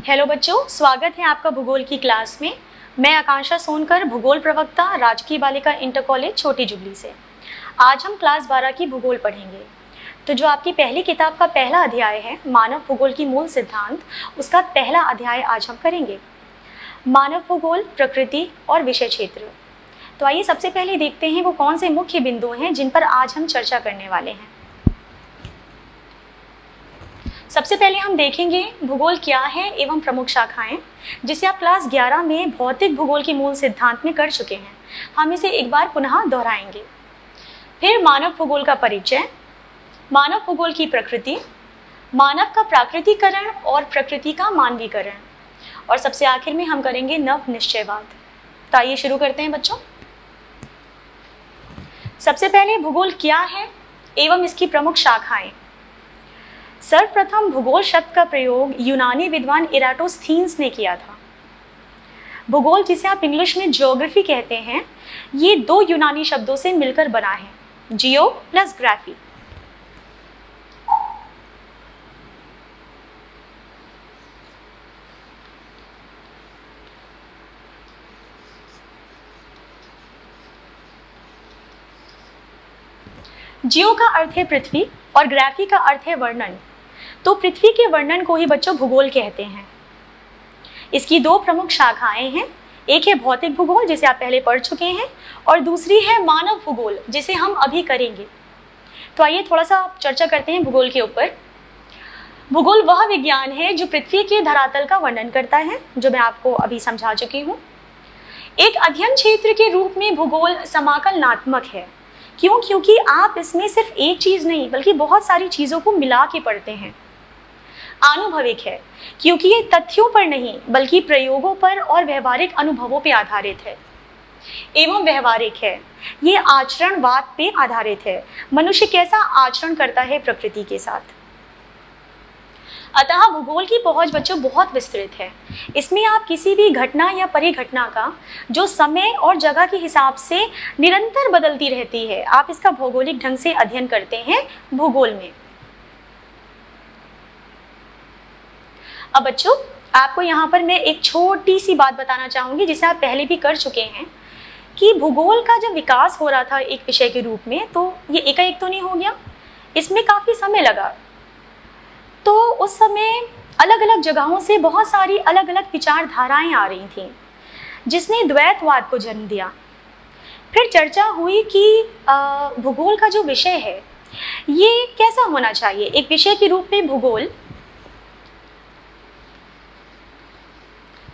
Hello बच्चों, स्वागत है आपका भूगोल की क्लास में। मैं आकांक्षा सोनकर, भूगोल प्रवक्ता, राजकीय बालिका इंटर कॉलेज छोटी जुबली से। आज हम क्लास 12 की भूगोल पढ़ेंगे। तो जो आपकी पहली किताब का पहला अध्याय है, मानव भूगोल की मूल सिद्धांत, उसका पहला अध्याय आज हम करेंगे। मानव भूगोल, प्रकृति और विषय क्षेत्र। तो आइए सबसे पहले देखते हैं वो कौन से मुख्य बिंदु हैं जिन पर आज हम चर्चा करने वाले हैं। सबसे पहले हम देखेंगे भूगोल क्या है एवं प्रमुख शाखाएं, जिसे आप क्लास 11 में भौतिक भूगोल के मूल सिद्धांत में कर चुके हैं। हम इसे एक बार पुनः दोहराएंगे। फिर मानव भूगोल का परिचय, मानव भूगोल की प्रकृति, मानव का प्राकृतिकरण और प्रकृति का मानवीकरण, और सबसे आखिर में हम करेंगे नव निश्चयवाद। तो आइए शुरू करते हैं बच्चों। सबसे पहले भूगोल क्या है एवं इसकी प्रमुख शाखाएं। सर्वप्रथम भूगोल शब्द का प्रयोग यूनानी विद्वान इराटोस्थीन्स ने किया था। भूगोल, जिसे आप इंग्लिश में ज्योग्राफी कहते हैं, ये दो यूनानी शब्दों से मिलकर बना है, जियो प्लस ग्राफी। जियो का अर्थ है पृथ्वी और ग्राफी का अर्थ है वर्णन। तो पृथ्वी के वर्णन को ही बच्चों भूगोल कहते हैं। इसकी दो प्रमुख शाखाएं हैं, एक है भौतिक भूगोल जिसे आप पहले पढ़ चुके हैं, और दूसरी है मानव भूगोल जिसे हम अभी करेंगे। तो आइए थोड़ा सा चर्चा करते हैं भूगोल के ऊपर। भूगोल वह विज्ञान है जो पृथ्वी के धरातल का वर्णन करता है, जो मैं आपको अभी समझा चुकी हूँ। एक अध्ययन क्षेत्र के रूप में भूगोल समाकलनात्मक है। क्यों? क्योंकि आप इसमें सिर्फ एक चीज नहीं बल्कि बहुत सारी चीजों को मिला के पढ़ते हैं। आनुभविक है क्योंकि ये तथ्यों पर नहीं बल्कि प्रयोगों पर और व्यवहारिक अनुभवों पर आधारित है। एवं व्यवहारिक है, ये आचरणवाद पे आधारित है। मनुष्य कैसा आचरण करता है प्रकृति के साथ। अतः भूगोल की पहुंच बच्चों बहुत विस्तृत है। इसमें आप किसी भी घटना या परिघटना का, जो समय और जगह के हिसाब से निरंतर बदलती रहती है, आप इसका भौगोलिक ढंग से अध्ययन करते हैं भूगोल में। अब बच्चों, आपको यहाँ पर मैं एक छोटी सी बात बताना चाहूंगी जिसे आप पहले भी कर चुके हैं, कि भूगोल का जब विकास हो रहा था एक विषय के रूप में, तो ये एकाएक तो नहीं हो गया, इसमें काफी समय लगा। तो उस समय अलग अलग जगहों से बहुत सारी अलग अलग विचारधाराएं आ रही थीं, जिसने द्वैतवाद को जन्म दिया। फिर चर्चा हुई कि भूगोल का जो विषय है ये कैसा होना चाहिए। एक विषय के रूप में भूगोल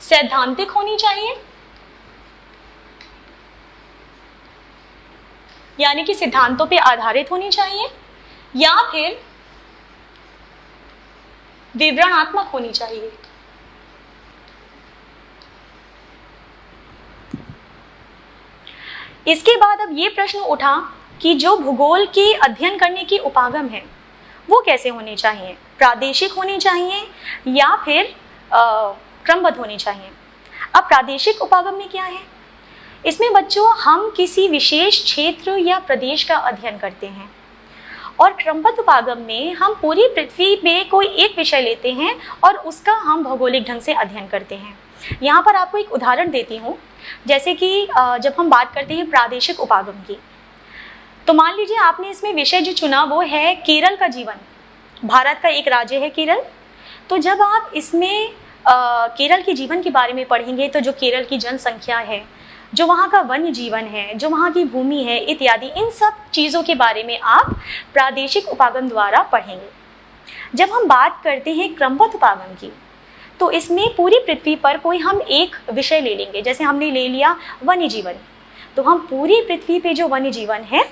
सैद्धांतिक होनी चाहिए, यानी कि सिद्धांतों पे आधारित होनी चाहिए, या फिर विवरणात्मक होनी चाहिए। इसके बाद अब ये प्रश्न उठा कि जो भूगोल के अध्ययन करने के उपागम है वो कैसे होने चाहिए, प्रादेशिक होने चाहिए या फिर क्रमबद्ध होनी चाहिए। अब प्रादेशिक उपागम में क्या है? इसमें बच्चों हम किसी विशेष क्षेत्र या प्रदेश का अध्ययन करते हैं, और क्रमबद्ध उपागम में हम पूरी पृथ्वी में कोई एक विषय लेते हैं और उसका हम भौगोलिक ढंग से अध्ययन करते हैं। यहाँ पर आपको एक उदाहरण देती हूँ। जैसे कि जब हम बात करते हैं प्रादेशिक उपागम की, तो मान लीजिए आपने इसमें विषय जो चुना वो है केरल का जीवन। भारत का एक राज्य है केरल। तो जब आप इसमें केरल के जीवन के बारे में पढ़ेंगे, तो जो केरल की जनसंख्या है, जो वहाँ का वन्य जीवन है, जो वहाँ की भूमि है इत्यादि, इन सब चीज़ों के बारे में आप प्रादेशिक उपागम द्वारा पढ़ेंगे। जब हम बात करते हैं क्रमबद्ध उपागम की, तो इसमें पूरी पृथ्वी पर कोई हम एक विषय ले लेंगे। जैसे हमने ले लिया वन्य जीवन, तो हम पूरी पृथ्वी पे जो वन्य जीवन है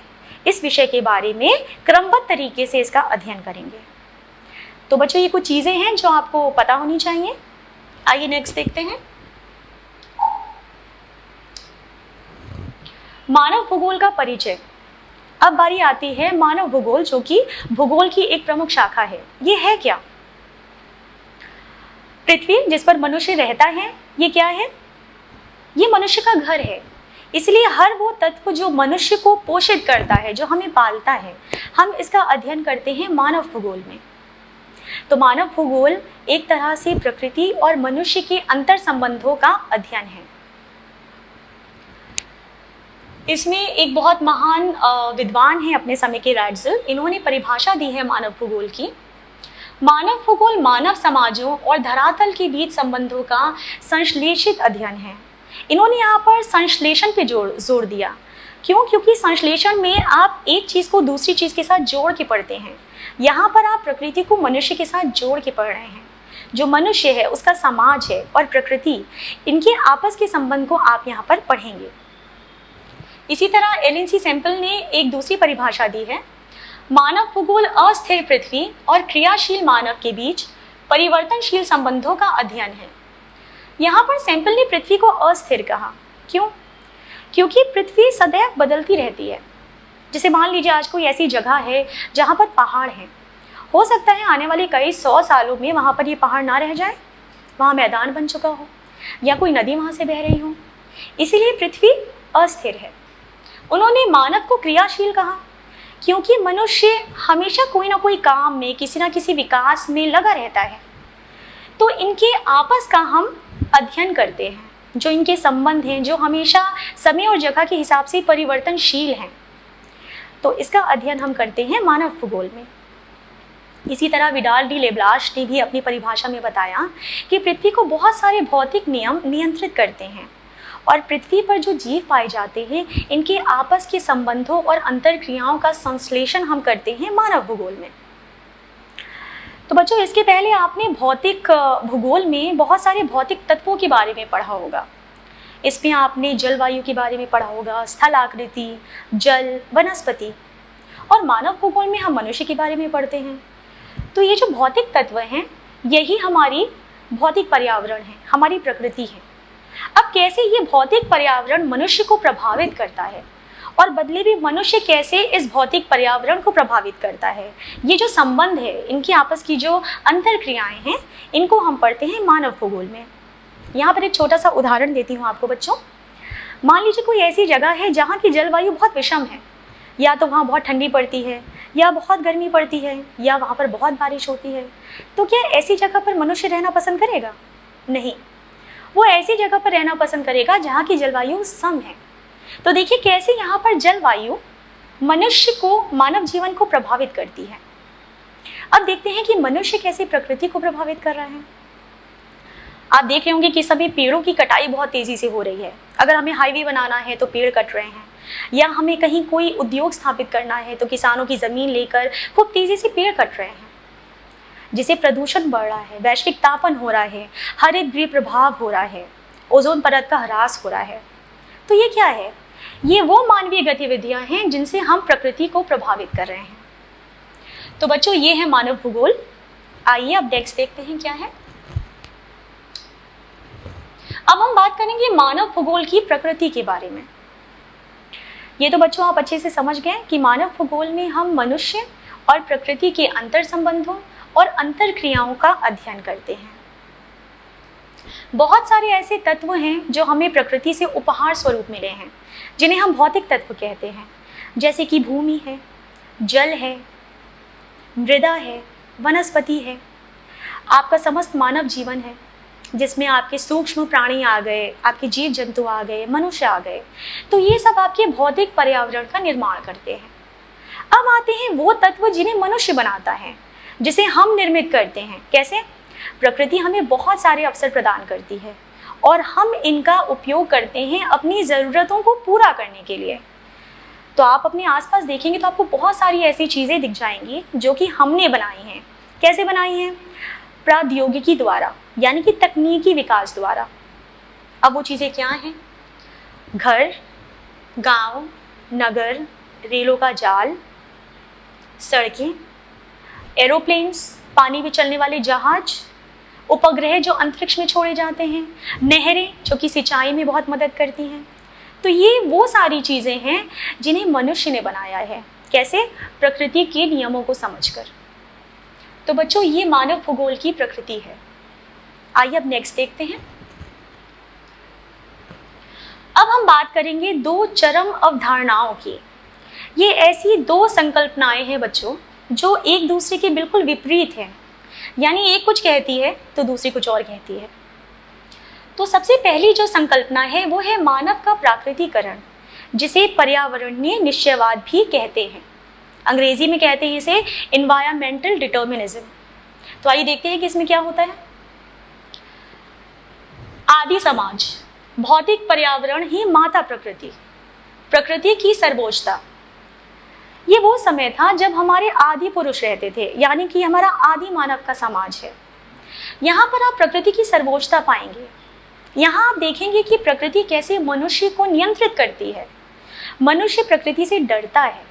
इस विषय के बारे में क्रमबद्ध तरीके से इसका अध्ययन करेंगे। तो बच्चों, ये कुछ चीज़ें हैं जो आपको पता होनी चाहिए। आइए नेक्स्ट देखते हैं। मानव भूगोल का परिचय। अब बारी आती है मानव भूगोल, जो कि भूगोल की एक प्रमुख शाखा है। ये है क्या? पृथ्वी जिस पर मनुष्य रहता है, ये क्या है? ये मनुष्य का घर है। इसलिए हर वो तत्व जो मनुष्य को पोषित करता है, जो हमें पालता है, हम इसका अध्ययन करते हैं मानव भूगोल में। तो मानव भूगोल एक तरह से प्रकृति और मनुष्य के अंतर संबंधों का अध्ययन है। इसमें एक बहुत महान विद्वान है अपने समय के राइट्ज़ल, इन्होंने परिभाषा दी है मानव भूगोल की। मानव भूगोल मानव समाजों और धरातल के बीच संबंधों का संश्लेषित अध्ययन है। इन्होंने यहाँ पर संश्लेषण पे जोर दिया। क्यों? क्योंकि संश्लेषण में आप एक चीज़ को दूसरी चीज़ के साथ जोड़ के पढ़ते हैं। यहाँ पर आप प्रकृति को मनुष्य के साथ जोड़ के पढ़ रहे हैं। जो मनुष्य है, उसका समाज है और प्रकृति, इनके आपस के संबंध को आप यहाँ पर पढ़ेंगे। इसी तरह एलन सैम्पल ने एक दूसरी परिभाषा दी है। मानव भूगोल अस्थिर पृथ्वी और क्रियाशील मानव के बीच परिवर्तनशील संबंधों का अध्ययन है। यहाँ पर सैम्पल ने पृथ्वी को अस्थिर कहा। क्यों? क्योंकि पृथ्वी सदैव बदलती रहती है। जैसे मान लीजिए आज कोई ऐसी जगह है जहाँ पर पहाड़ है, हो सकता है आने वाले कई 100 सालों में वहाँ पर ये पहाड़ ना रह जाए, वहाँ मैदान बन चुका हो या कोई नदी वहाँ से बह रही हो, इसीलिए पृथ्वी अस्थिर है। उन्होंने मानव को क्रियाशील कहा क्योंकि मनुष्य हमेशा कोई ना कोई काम में, किसी ना किसी विकास में लगा रहता है। तो इनके आपस का हम अध्ययन करते हैं, जो इनके संबंध हैं, जो हमेशा समय और जगह के हिसाब से परिवर्तनशील हैं। तो इसका अध्ययन हम करते हैं मानव भूगोल में। इसी तरह विडाल डी लेब्लाश ने भी अपनी परिभाषा में बताया कि पृथ्वी को बहुत सारे भौतिक नियम नियंत्रित करते हैं और पृथ्वी पर जो जीव पाए जाते हैं, इनके आपस के संबंधों और अंतरक्रियाओं का संश्लेषण हम करते हैं मानव भूगोल में। तो बच्चों, इसके पहले आपने भौतिक भूगोल में बहुत सारे भौतिक तत्वों के बारे में पढ़ा होगा। इसमें आपने जलवायु के बारे में पढ़ा होगा, स्थल आकृति, जल, वनस्पति। और मानव भूगोल में हम मनुष्य के बारे में पढ़ते हैं। तो ये जो भौतिक तत्व हैं, यही हमारी भौतिक पर्यावरण है, हमारी प्रकृति है। अब कैसे ये भौतिक पर्यावरण मनुष्य को प्रभावित करता है और बदले में मनुष्य कैसे इस भौतिक पर्यावरण को प्रभावित करता है, ये जो संबंध है, इनकी आपस की जो अंतरक्रियाएं हैं, इनको हम पढ़ते हैं मानव भूगोल में। यहाँ पर एक छोटा सा उदाहरण देती हूँ आपको बच्चों। मान लीजिए कोई ऐसी जगह है जहाँ की जलवायु बहुत विषम है, या तो वहाँ बहुत ठंडी पड़ती है, या बहुत गर्मी पड़ती है, या वहाँ पर बहुत बारिश होती है। तो क्या ऐसी जगह पर मनुष्य रहना पसंद करेगा? नहीं, वो ऐसी जगह पर रहना पसंद करेगा जहाँ की जलवायु सम है। तो देखिए कैसे यहाँ पर जलवायु मनुष्य को, मानव जीवन को प्रभावित करती है। अब देखते हैं कि मनुष्य कैसे प्रकृति को प्रभावित कर रहा है। आप देख रहे होंगे कि सभी पेड़ों की कटाई बहुत तेजी से हो रही है। अगर हमें हाईवे बनाना है तो पेड़ कट रहे हैं, या हमें कहीं कोई उद्योग स्थापित करना है तो किसानों की ज़मीन लेकर खूब तेज़ी से पेड़ कट रहे हैं, जिससे प्रदूषण बढ़ रहा है, वैश्विक तापन हो रहा है, हरित गृह प्रभाव हो रहा है, ओजोन परत का ह्रास हो रहा है। तो ये क्या है? ये वो मानवीय गतिविधियां हैं जिनसे हम प्रकृति को प्रभावित कर रहे हैं। तो बच्चों, ये है मानव भूगोल। आइए अब नेक्स्ट देखते हैं क्या है। अब हम बात करेंगे मानव भूगोल की प्रकृति के बारे में। ये तो बच्चों आप अच्छे से समझ गए कि मानव भूगोल में हम मनुष्य और प्रकृति के अंतर संबंधों और अंतरक्रियाओं का अध्ययन करते हैं। बहुत सारे ऐसे तत्व हैं जो हमें प्रकृति से उपहार स्वरूप मिले हैं, जिन्हें हम भौतिक तत्व कहते हैं, जैसे कि भूमि है, जल है, मृदा है, वनस्पति है, आपका समस्त मानव जीवन है, जिसमें आपके सूक्ष्म प्राणी आ गए, आपके जीव जंतु आ गए, मनुष्य आ गए। तो ये सब आपके भौतिक पर्यावरण का निर्माण करते हैं। अब आते हैं वो तत्व जिन्हें मनुष्य बनाता है, जिसे हम निर्मित करते हैं। कैसे? प्रकृति हमें बहुत सारे अवसर प्रदान करती है और हम इनका उपयोग करते हैं अपनी ज़रूरतों को पूरा करने के लिए। तो आप अपने आसपास देखेंगे तो आपको बहुत सारी ऐसी चीज़ें दिख जाएंगी जो कि हमने बनाई हैं। कैसे बनाई हैं? प्रौद्योगिकी द्वारा, यानी कि तकनीकी विकास द्वारा। अब वो चीज़ें क्या हैं? घर, गांव, नगर, रेलों का जाल, सड़कें, एरोप्लेन्स, पानी में चलने वाले जहाज, उपग्रह जो अंतरिक्ष में छोड़े जाते हैं, नहरें जो कि सिंचाई में बहुत मदद करती हैं। तो ये वो सारी चीज़ें हैं जिन्हें मनुष्य ने बनाया है। कैसे? प्रकृति के नियमों को समझकर। तो बच्चों, ये मानव भूगोल की प्रकृति है। आइए अब नेक्स्ट देखते हैं। अब हम बात करेंगे दो चरम अवधारणाओं की। ये ऐसी दो संकल्पनाएं हैं बच्चों जो एक दूसरे के बिल्कुल विपरीत हैं, यानी एक कुछ कहती है तो दूसरी कुछ और कहती है। तो सबसे पहली जो संकल्पना है वो है मानव का प्राकृतिकरण, जिसे पर्यावरणीय निश्चयवाद भी कहते हैं। अंग्रेजी में कहते हैं इसे एनवायरमेंटल डिटर्मिनिज्म। तो आइए देखते हैं कि इसमें क्या होता है। आदि समाज, भौतिक पर्यावरण ही माता प्रकृति, प्रकृति की सर्वोच्चता। ये वो समय था जब हमारे आदि पुरुष रहते थे, यानी कि हमारा आदि मानव का समाज है। यहाँ पर आप प्रकृति की सर्वोच्चता पाएंगे। यहाँ आप देखेंगे कि प्रकृति कैसे मनुष्य को नियंत्रित करती है। मनुष्य प्रकृति से डरता है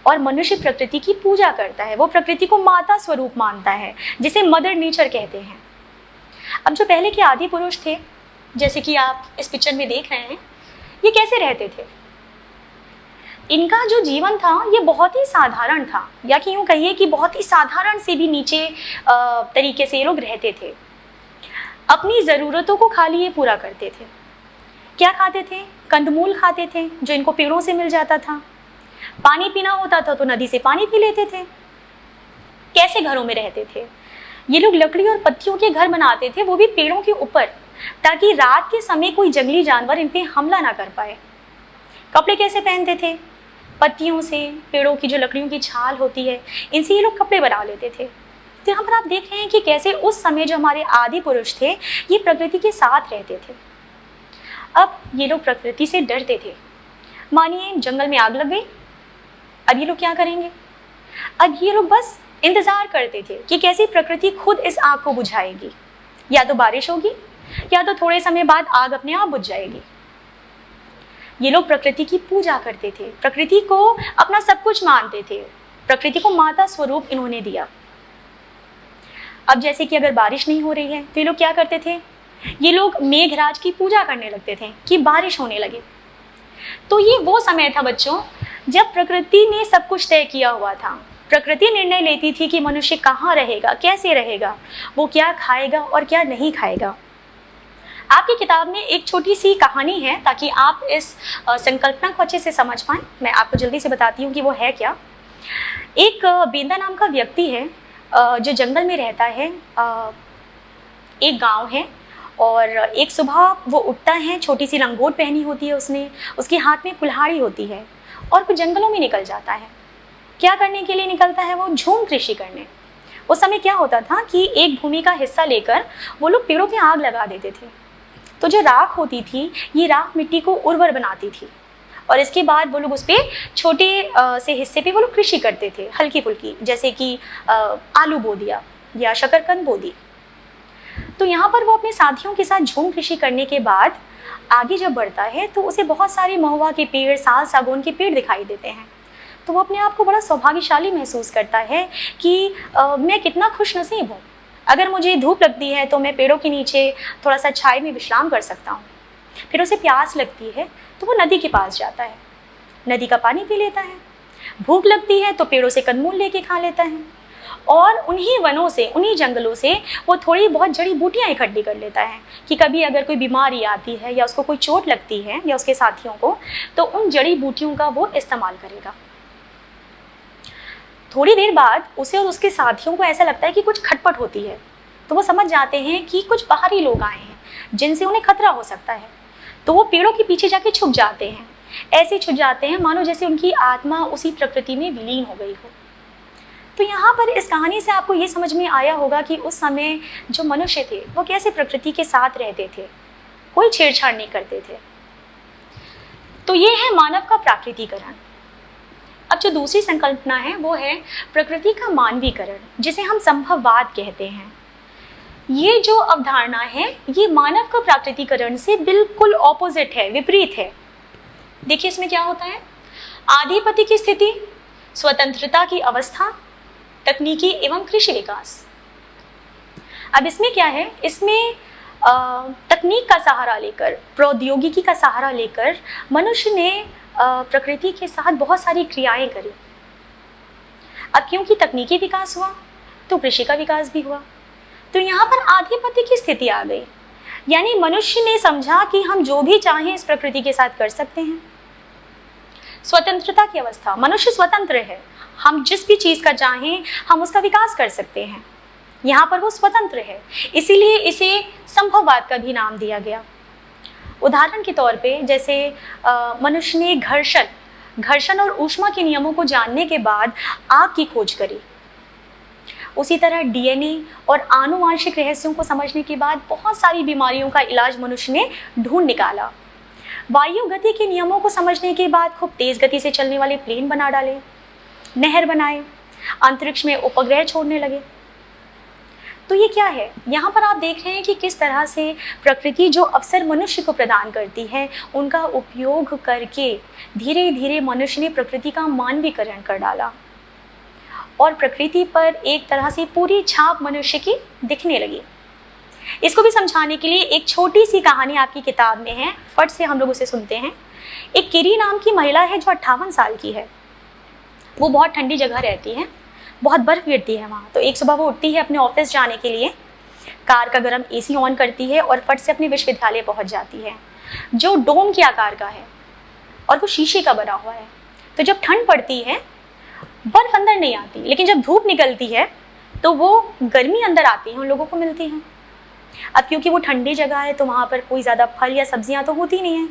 और मनुष्य प्रकृति की पूजा करता है। वो प्रकृति को माता स्वरूप मानता है, जिसे मदर नेचर कहते हैं। अब जो पहले के आदि पुरुष थे, जैसे कि आप इस पिक्चर में देख रहे हैं, ये कैसे रहते थे? इनका जो जीवन था ये बहुत ही साधारण था, या कि यूँ कहिए कि बहुत ही साधारण से भी नीचे तरीके से ये लोग रहते थे। अपनी ज़रूरतों को खाली ये पूरा करते थे। क्या खाते थे? कंदमूल खाते थे जो इनको पेड़ों से मिल जाता था। पानी पीना होता था तो नदी से पानी पी लेते थे। कैसे घरों में रहते थे ये लोग? लकड़ी और पत्तियों के घर बनाते थे, वो भी पेड़ों के ऊपर, ताकि रात के समय कोई जंगली जानवर इन पे हमला ना कर पाए। कपड़े कैसे पहनते थे? पत्तियों से, पेड़ों की जो लकड़ियों की छाल होती है, इनसे ये लोग कपड़े बना लेते थे। तो यहाँ पर आप देख रहे हैं कि कैसे उस समय जो हमारे आदि पुरुष थे ये प्रकृति के साथ रहते थे। अब ये लोग प्रकृति से डरते थे। मानिए जंगल में आग लग गई, अब ये लोग क्या करेंगे? अब ये लोग बस इंतजार करते थे कि कैसे प्रकृति खुद इस आग को बुझाएगी। या तो बारिश होगी या तो थोड़े समय बाद आग अपने आप बुझ जाएगी। ये लोग प्रकृति की पूजा करते थे, प्रकृति को अपना सब कुछ मानते थे, प्रकृति को माता स्वरूप इन्होंने दिया। अब जैसे कि अगर बारिश नहीं हो रही है तो ये लोग क्या करते थे? ये लोग मेघराज की पूजा करने लगते थे कि बारिश होने लगे। तो ये वो समय था बच्चों जब प्रकृति ने सब कुछ तय किया हुआ था। प्रकृति निर्णय लेती थी कि मनुष्य कहाँ रहेगा, कैसे रहेगा, वो क्या खाएगा और क्या नहीं खाएगा। आपकी किताब में एक छोटी सी कहानी है ताकि आप इस संकल्पना को अच्छे से समझ पाएं। मैं आपको जल्दी से बताती हूँ कि वो है क्या। एक बेंदा नाम का व्यक्ति है जो जंगल में रहता है। एक गांव है और एक सुबह वो उठता है, छोटी सी लंगोट पहनी होती है उसने, उसके हाथ में कुल्हाड़ी होती है और वो जंगलों में निकल जाता है। क्या करने के लिए निकलता है? वो झूम कृषि करने। उस समय क्या होता था कि एक भूमि का हिस्सा लेकर वो लोग पेड़ों पे आग लगा देते थे। तो जो राख होती थी ये राख मिट्टी को उर्वर बनाती थी और इसके बाद वो लोग उस पर छोटे से हिस्से पे वो लोग कृषि करते थे, हल्की फुल्की, जैसे कि आलू बो दिया या शकरकंद बो दी। तो यहाँ पर वो अपने साथियों के साथ झूम कृषि करने के बाद आगे जब बढ़ता है तो उसे बहुत सारे महुआ के पेड़, साल सागौन के पेड़ दिखाई देते हैं। तो वो अपने आप को बड़ा सौभाग्यशाली महसूस करता है कि मैं कितना खुश नसीब हूँ। अगर मुझे धूप लगती है तो मैं पेड़ों के नीचे थोड़ा सा छाए में विश्राम कर सकता हूँ। फिर उसे प्यास लगती है तो वो नदी के पास जाता है, नदी का पानी पी लेता है। भूख लगती है तो पेड़ों से कंदमूल लेके खा लेता है और उन्हीं वनों से, उन्हीं जंगलों से वो थोड़ी बहुत जड़ी बूटियाँ इकट्ठी कर लेता है कि कभी अगर कोई बीमारी आती है या उसको कोई चोट लगती है या उसके साथियों को, तो उन जड़ी बूटियों का वो इस्तेमाल करेगा। थोड़ी देर बाद उसे और उसके साथियों को ऐसा लगता है कि कुछ खटपट होती है, तो वो समझ जाते हैं कि कुछ बाहरी लोग आए हैं जिनसे उन्हें खतरा हो सकता है। तो वो पेड़ों के पीछे जाके छुप जाते हैं। ऐसे छुप जाते हैं मानो जैसे उनकी आत्मा उसी प्रकृति में विलीन हो गई हो। तो यहाँ पर इस कहानी से आपको ये समझ में आया होगा कि उस समय जो मनुष्य थे वो कैसे प्रकृति के साथ रहते थे, कोई छेड़छाड़ नहीं करते थे। तो ये है मानव का प्राकृतिकरण। अब जो दूसरी संकल्पना है वो है प्रकृति का मानवीकरण, जिसे हम संभववाद कहते हैं। ये जो अवधारणा है ये मानव का प्राकृतिकरण से बिल्कुल ऑपोजिट है, विपरीत है। देखिए इसमें क्या होता है। आधिपत्य की स्थिति, स्वतंत्रता की अवस्था, तकनीकी एवं कृषि विकास। अब इसमें क्या है, इसमें तकनीक का सहारा लेकर, प्रौद्योगिकी का सहारा लेकर मनुष्य ने प्रकृति के साथ बहुत सारी क्रियाएं करी। अब क्योंकि तकनीकी विकास हुआ तो कृषि का विकास भी हुआ। तो यहाँ पर आधिपत्य की स्थिति आ गई, यानी मनुष्य ने समझा कि हम जो भी चाहें इस प्रकृति के साथ कर सकते हैं। स्वतंत्रता की अवस्था, मनुष्य स्वतंत्र है, हम जिस भी चीज़ का चाहें हम उसका विकास कर सकते हैं। यहाँ पर वो स्वतंत्र है, इसीलिए इसे संभववाद का भी नाम दिया गया। उदाहरण के तौर पे जैसे मनुष्य ने घर्षण और ऊष्मा के नियमों को जानने के बाद आग की खोज करी। उसी तरह डीएनए और आनुवांशिक रहस्यों को समझने के बाद बहुत सारी बीमारियों का इलाज मनुष्य ने ढूंढ निकाला। वायु गति के नियमों को समझने के बाद खूब तेज गति से चलने वाले प्लेन बना डाले, नहर बनाए, अंतरिक्ष में उपग्रह छोड़ने लगे। तो ये क्या है, यहाँ पर आप देख रहे हैं कि किस तरह से प्रकृति जो अवसर मनुष्य को प्रदान करती है, उनका उपयोग करके धीरे धीरे मनुष्य ने प्रकृति का मानवीकरण कर डाला और प्रकृति पर एक तरह से पूरी छाप मनुष्य की दिखने लगी। इसको भी समझाने के लिए एक छोटी सी कहानी आपकी किताब में है, फट से हम लोग उसे सुनते हैं। एक किरी नाम की महिला है जो 58 साल की है। वो बहुत ठंडी जगह रहती है, बहुत बर्फ गिरती है वहाँ। तो एक सुबह वो उठती है अपने ऑफिस जाने के लिए, कार का गर्म एसी ऑन करती है और फट से अपने विश्वविद्यालय पहुँच जाती है, जो डोम के आकार का है और वो शीशे का बना हुआ है। तो जब ठंड पड़ती है बर्फ अंदर नहीं आती, लेकिन जब धूप निकलती है तो वो गर्मी अंदर आती है, उन लोगों को मिलती है। अब क्योंकि वो ठंडी जगह है तो वहाँ पर कोई ज़्यादा फल या सब्जियाँ तो होती नहीं हैं,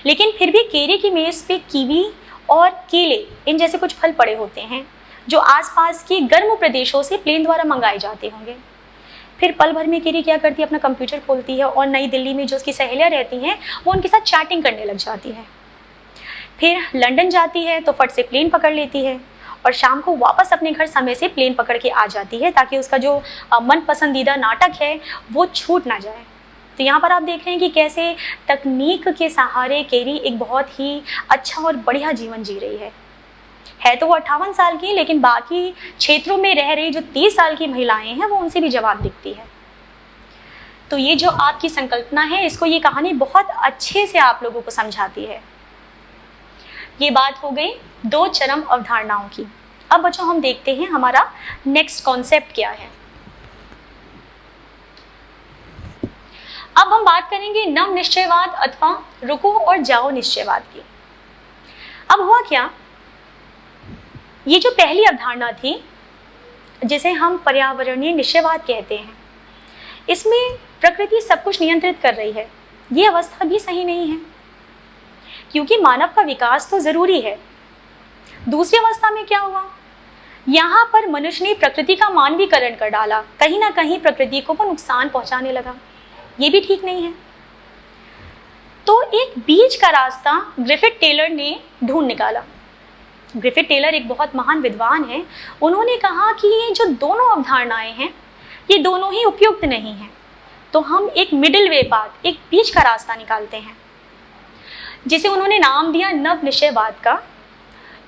लेकिन फिर भी केरे की मेज़ पे कीवी और केले इन जैसे कुछ फल पड़े होते हैं जो आसपास के गर्म प्रदेशों से प्लेन द्वारा मंगाए जाते होंगे। फिर पल भर में केरी क्या करती है, अपना कंप्यूटर खोलती है और नई दिल्ली में जो उसकी सहेलियाँ रहती हैं वो उनके साथ चैटिंग करने लग जाती है। फिर लंदन जाती है तो फट से प्लेन पकड़ लेती है और शाम को वापस अपने घर समय से प्लेन पकड़ के आ जाती है ताकि उसका जो मन पसंदीदा नाटक है वो छूट ना जाए। तो यहाँ पर आप देख रहे हैं कि कैसे तकनीक के सहारे केरी एक बहुत ही अच्छा और बढ़िया जीवन जी रही है तो वो 58 साल की, लेकिन बाकी क्षेत्रों में रह रही जो 30 साल की महिलाएं हैं वो उनसे भी जवाब दिखती है। तो ये जो आपकी संकल्पना है, इसको ये कहानी बहुत अच्छे से आप लोगों को समझाती है। ये बात हो गई दो चरम अवधारणाओं की। अब बच्चों हम देखते हैं हमारा नेक्स्ट कॉन्सेप्ट क्या है। अब हम बात करेंगे नव निश्चयवाद अथवा रुको और जाओ निश्चयवाद की। अब हुआ क्या, ये जो पहली अवधारणा थी जिसे हम पर्यावरणीय निश्चयवाद कहते हैं, इसमें प्रकृति सब कुछ नियंत्रित कर रही है, ये अवस्था भी सही नहीं है क्योंकि मानव का विकास तो जरूरी है। दूसरी अवस्था में क्या हुआ, यहाँ पर मनुष्य ने प्रकृति का मानवीकरण कर डाला, कहीं ना कहीं प्रकृति को वो नुकसान पहुंचाने लगा, ये भी ठीक नहीं है। तो एक बीच का रास्ता ग्रिफिथ टेलर ने ढूंढ निकाला। ग्रिफिथ टेलर एक बहुत महान विद्वान है। उन्होंने कहा कि ये जो दोनों अवधारणाएं हैं ये दोनों ही उपयुक्त नहीं हैं, तो हम एक मिडिल वे पाथ, एक बीच का रास्ता निकालते हैं, जिसे उन्होंने नाम दिया नव निश्चयवाद का।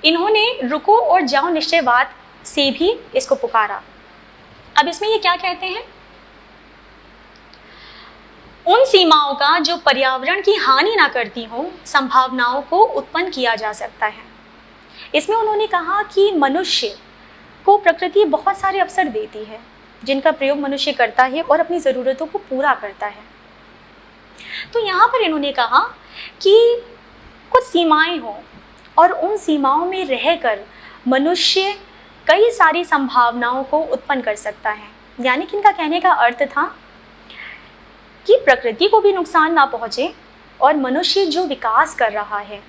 इन्होंने रुको और जाओ निश्चयवाद से भी इसको पुकारा। अब इसमें ये क्या कहते हैं, उन सीमाओं का जो पर्यावरण की हानि ना करती हो संभावनाओं को उत्पन्न किया जा सकता है। इसमें उन्होंने कहा कि मनुष्य को प्रकृति बहुत सारे अवसर देती है जिनका प्रयोग मनुष्य करता है और अपनी ज़रूरतों को पूरा करता है। तो यहाँ पर इन्होंने कहा कि कुछ सीमाएं हों और उन सीमाओं में रहकर मनुष्य कई सारी संभावनाओं को उत्पन्न कर सकता है। यानी कि इनका कहने का अर्थ था कि प्रकृति को भी नुकसान ना पहुँचे और मनुष्य जो विकास कर रहा है,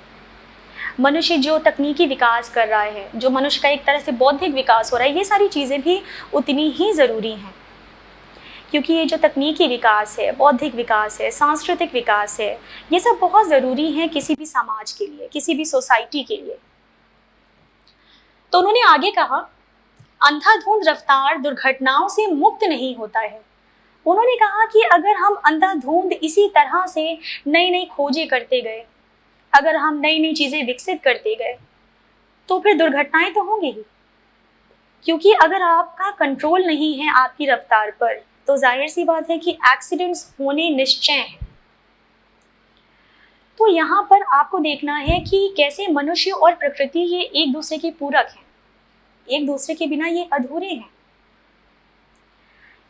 मनुष्य जो तकनीकी विकास कर रहा है, जो मनुष्य का एक तरह से बौद्धिक विकास हो रहा है, ये सारी चीज़ें भी उतनी ही ज़रूरी हैं। क्योंकि ये जो तकनीकी विकास है, बौद्धिक विकास है, सांस्कृतिक विकास है, ये सब बहुत ज़रूरी हैं किसी भी समाज के लिए, किसी भी सोसाइटी के लिए। तो उन्होंने आगे कहा, अंधाधुंध रफ्तार दुर्घटनाओं से मुक्त नहीं होता है। उन्होंने कहा कि अगर हम अंधाधुंध इसी तरह से नई नई खोजें करते गए, अगर हम नई नई चीज़ें विकसित करते गए, तो फिर दुर्घटनाएं तो होंगी ही। क्योंकि अगर आपका कंट्रोल नहीं है आपकी रफ्तार पर, तो जाहिर सी बात है कि एक्सीडेंट्स होने निश्चय हैं। तो यहाँ पर आपको देखना है कि कैसे मनुष्य और प्रकृति ये एक दूसरे के पूरक हैं, एक दूसरे के बिना ये अधूरे हैं।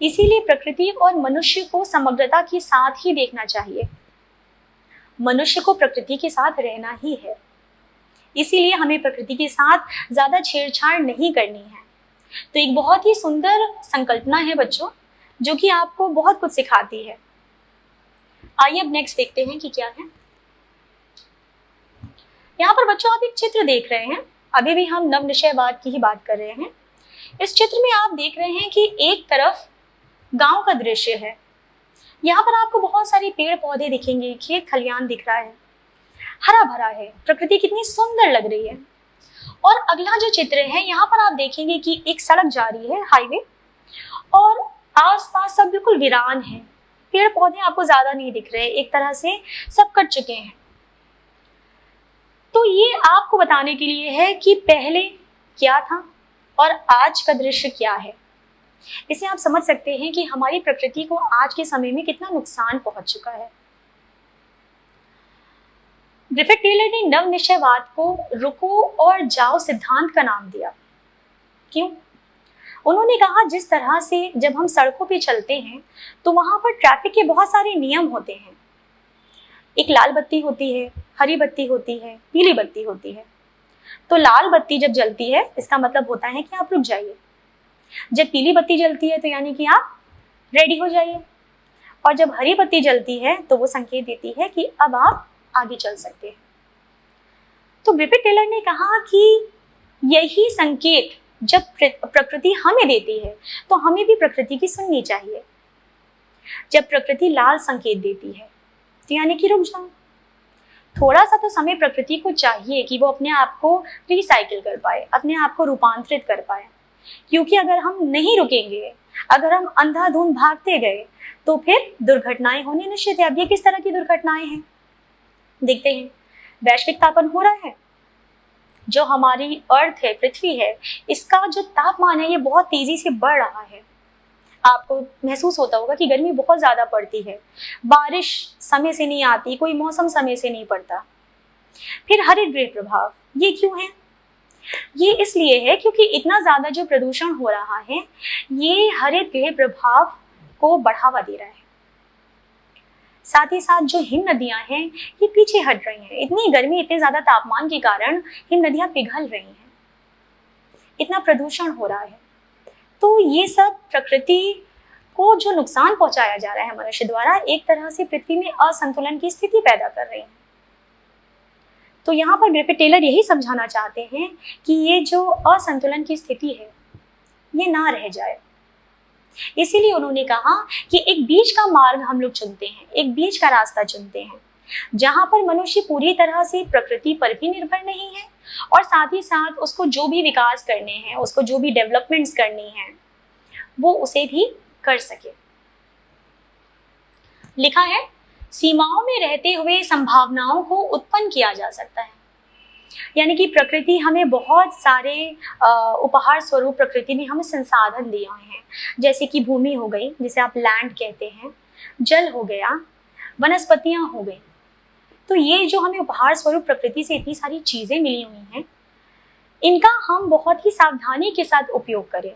इसीलिए प्रकृति और मनुष्य को समग्रता के साथ ही देखना चाहिए। मनुष्य को प्रकृति के साथ रहना ही है, इसीलिए हमें प्रकृति के साथ ज़्यादा छेड़छाड़ नहीं करनी है। तो एक बहुत ही सुंदर संकल्पना है बच्चों, जो कि आपको बहुत कुछ सिखाती है। आइए अब नेक्स्ट देखते हैं कि क्या है। यहाँ पर बच्चों आप एक चित्र देख रहे हैं। अभी भी हम नव निश्चयवाद की ही बात कर रहे हैं। इस चित्र में आप देख रहे हैं कि एक तरफ गांव का दृश्य है। यहाँ पर आपको बहुत सारे पेड़ पौधे दिखेंगे, खेत खलियान दिख रहा है, हरा भरा है, प्रकृति कितनी सुंदर लग रही है। और अगला जो चित्र है, यहाँ पर आप देखेंगे कि एक सड़क जा रही है, हाईवे, और आसपास सब बिल्कुल वीरान है। पेड़ पौधे आपको ज्यादा नहीं दिख रहे, एक तरह से सब कट चुके हैं। तो ये आपको बताने के लिए है कि पहले क्या था और आज का दृश्य क्या है। इसे आप समझ सकते हैं कि हमारी प्रकृति को आज के समय में कितना नुकसान पहुंच चुका है। ग्रिफिथ टेलर ने नव निश्चयवाद को रुको और जाओ सिद्धांत का नाम दिया। क्यों? उन्होंने कहा जिस तरह से जब हम सड़कों पे चलते हैं तो वहां पर ट्रैफिक के बहुत सारे नियम होते हैं। एक लाल बत्ती होती है, हरी बत्ती होती है, पीली बत्ती होती है। तो लाल बत्ती जब जलती है इसका मतलब होता है कि आप रुक जाइए। जब पीली बत्ती जलती है तो यानी कि आप रेडी हो जाइए। और जब हरी बत्ती जलती है तो वो संकेत देती है कि अब आप आगे चल सकते हैं। तो ग्रिफिथ टेलर ने कहा कि यही संकेत जब प्रकृति हमें देती है तो हमें भी प्रकृति की सुननी चाहिए। जब प्रकृति लाल संकेत देती है तो यानी कि रुक जाओ। थोड़ा सा तो समय प्रकृति को चाहिए कि वो अपने आप को रिसाइकिल कर पाए, अपने आप को रूपांतरित कर पाए। क्योंकि अगर हम नहीं रुकेंगे, अगर हम अंधाधुंध भागते गए तो फिर दुर्घटनाएं होनी निश्चित है। अब ये किस तरह की दुर्घटनाएं हैं देखते हैं। वैश्विक तापन हो रहा है। जो हमारी अर्थ है, पृथ्वी है, इसका जो तापमान है ये बहुत तेजी से बढ़ रहा है। आपको महसूस होता होगा कि गर्मी बहुत ज्यादा पड़ती है, बारिश समय से नहीं आती, कोई मौसम समय से नहीं पड़ता। फिर हरितगृह प्रभाव, ये क्यों है? ये इसलिए है क्योंकि इतना ज्यादा जो प्रदूषण हो रहा है ये हरितगृह प्रभाव को बढ़ावा दे रहा है। साथ ही साथ जो हिम नदियां हैं ये पीछे हट रही हैं। इतनी गर्मी, इतने ज्यादा तापमान के कारण हिम नदियां पिघल रही हैं, इतना प्रदूषण हो रहा है। तो ये सब प्रकृति को जो नुकसान पहुंचाया जा रहा है मनुष्य द्वारा, एक तरह से पृथ्वी में असंतुलन की स्थिति पैदा कर रही है। तो यहाँ पर ग्रिफिथ टेलर यही समझाना चाहते हैं कि ये जो असंतुलन की स्थिति है ये ना रह जाए। इसीलिए उन्होंने कहा कि एक बीच का मार्ग हम लोग चुनते हैं, एक बीच का रास्ता चुनते हैं, जहां पर मनुष्य पूरी तरह से प्रकृति पर भी निर्भर नहीं है और साथ ही साथ उसको जो भी विकास करने हैं, उसको जो भी डेवलपमेंट्स करनी हैं, वो उसे भी कर सके। लिखा है, सीमाओं में रहते हुए संभावनाओं को उत्पन्न किया जा सकता है। यानी कि प्रकृति हमें बहुत सारे उपहार स्वरूप प्रकृति ने हमें संसाधन दिए हुए हैं, जैसे कि भूमि हो गई, जिसे आप लैंड कहते हैं, जल हो गया, वनस्पतियां हो गई। तो ये जो हमें उपहार स्वरूप प्रकृति से इतनी सारी चीजें मिली हुई हैं, इनका हम बहुत ही सावधानी के साथ उपयोग करें।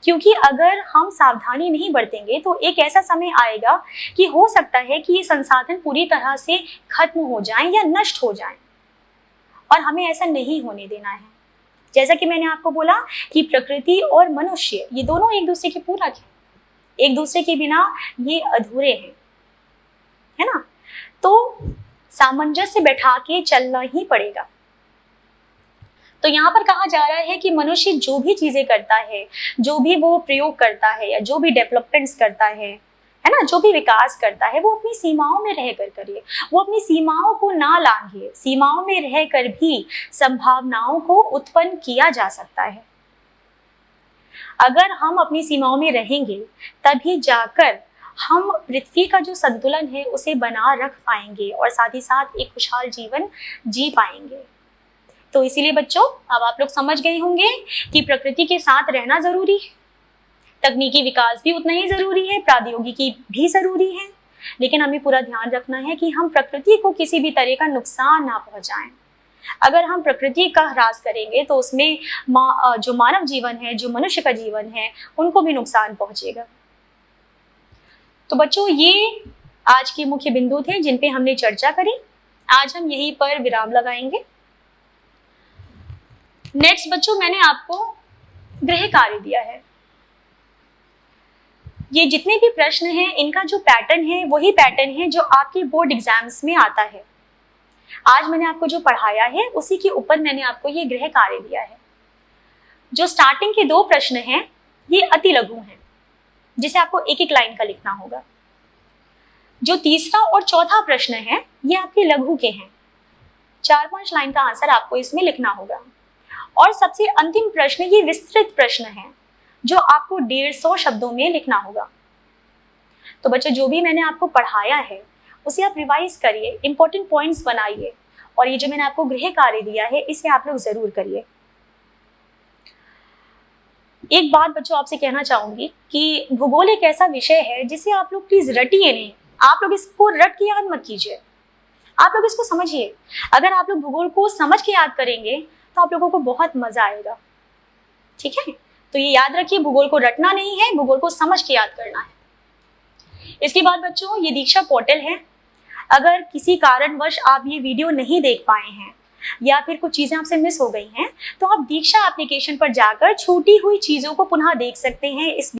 क्योंकि अगर हम सावधानी नहीं बरतेंगे तो एक ऐसा समय आएगा कि हो सकता है कि ये संसाधन पूरी तरह से खत्म हो जाएं या नष्ट हो जाएं, और हमें ऐसा नहीं होने देना है। जैसा कि मैंने आपको बोला कि प्रकृति और मनुष्य ये दोनों एक दूसरे के पूरक हैं, एक दूसरे के बिना ये अधूरे हैं, है ना। तो सामंजस्य बैठा के चलना ही पड़ेगा। तो यहाँ पर कहा जा रहा है कि मनुष्य जो भी चीजें करता है, जो भी वो प्रयोग करता है या जो भी डेवलपमेंट्स करता है ना, जो भी विकास करता है, वो अपनी सीमाओं में रहकर करे। वो अपनी सीमाओं को ना लांघे। सीमाओं में रहकर भी संभावनाओं को उत्पन्न किया जा सकता है। अगर हम अपनी सीमाओं में रहेंगे तभी जाकर हम पृथ्वी का जो संतुलन है उसे बना रख पाएंगे और साथ ही साथ एक खुशहाल जीवन जी पाएंगे। तो इसीलिए बच्चों, अब आप लोग समझ गए होंगे कि प्रकृति के साथ रहना जरूरी है। तकनीकी विकास भी उतना ही जरूरी है, प्रौद्योगिकी भी जरूरी है, लेकिन हमें पूरा ध्यान रखना है कि हम प्रकृति को किसी भी तरह का नुकसान ना पहुंचाएं। अगर हम प्रकृति का ह्रास करेंगे तो उसमें जो मानव जीवन है, जो मनुष्य का जीवन है, उनको भी नुकसान पहुंचेगा। तो बच्चों, ये आज के मुख्य बिंदु थे जिन पे हमने चर्चा करी। आज हम यहीं पर विराम लगाएंगे। नेक्स्ट बच्चों, मैंने आपको गृह कार्य दिया है। ये जितने भी प्रश्न हैं इनका जो पैटर्न है वही पैटर्न है जो आपके बोर्ड एग्जाम्स में आता है। आज मैंने आपको जो पढ़ाया है उसी के ऊपर मैंने आपको ये गृह कार्य दिया है। जो स्टार्टिंग के 2 प्रश्न हैं ये अति लघु हैं, जिसे आपको एक एक लाइन का लिखना होगा। जो तीसरा और चौथा प्रश्न है ये आपके लघु के हैं, 4-5 लाइन का आंसर आपको इसमें लिखना होगा। और सबसे अंतिम प्रश्न ये विस्तृत प्रश्न है जो आपको 150 शब्दों में लिखना होगा। तो बच्चों जो भी मैंने आपको पढ़ाया है उसे आप रिवाइज करिए, इंपॉर्टेंट पॉइंट्स बनाइए, और ये जो मैंने आपको गृह कार्य दिया है इसे आप लोग जरूर करिए। एक बात बच्चों आपसे कहना चाहूंगी कि भूगोल एक ऐसा विषय है जिसे आप लोग प्लीज रटिए नहीं, आप लोग इसको रट के याद मत कीजिए, आप लोग इसको समझिए। अगर आप लोग भूगोल को समझ के याद करेंगे तो आप लोगों को बहुत मजा आएगा, ठीक है। तो ये याद रखिए, भूगोल को रटना नहीं है, भूगोल को समझ के याद करना है। इसके बाद बच्चों ये दीक्षा पोर्टल है, अगर किसी कारणवश आप ये वीडियो नहीं देख पाए हैं या फिर कुछ चीजें आपसे मिस हो गई हैं तो आप दीक्षा एप्लीकेशन पर जाकर छूटी हुई चीजों को पुनः देख सकते हैं। इस